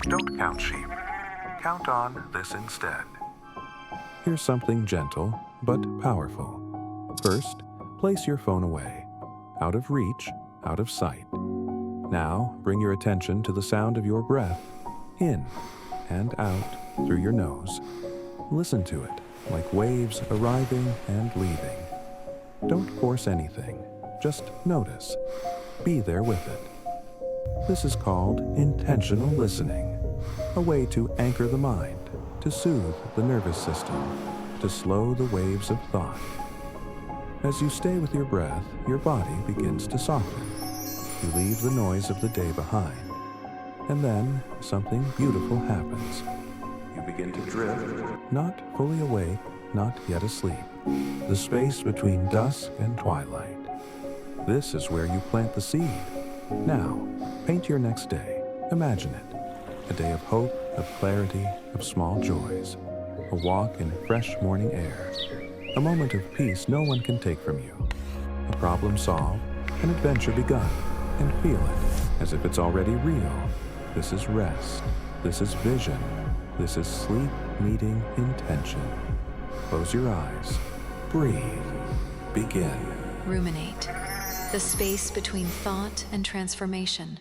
Don't count sheep. Count on this instead. Here's something gentle but powerful. First, place your phone away, out of reach, out of sight. Now, bring your attention to the sound of your breath, in and out through your nose. Listen to it, like waves arriving and leaving. Don't force anything, just notice. Be there with it. This is called intentional listening, a way to anchor the mind, to soothe the nervous system, to slow the waves of thought. As you stay with your breath, your body begins to soften. You leave the noise of the day behind. And then something beautiful happens. You begin to drift, not fully awake, not yet asleep. The space between dusk and twilight. This is where you plant the seed. Now, paint your next day. Imagine it. A day of hope, of clarity, of small joys. A walk in fresh morning air. A moment of peace no one can take from you. A problem solved, an adventure begun. And feel it as if it's already real. This is rest. This is vision. This is sleep meeting intention. Close your eyes. Breathe. Begin. Ruminate. The space between thought and transformation.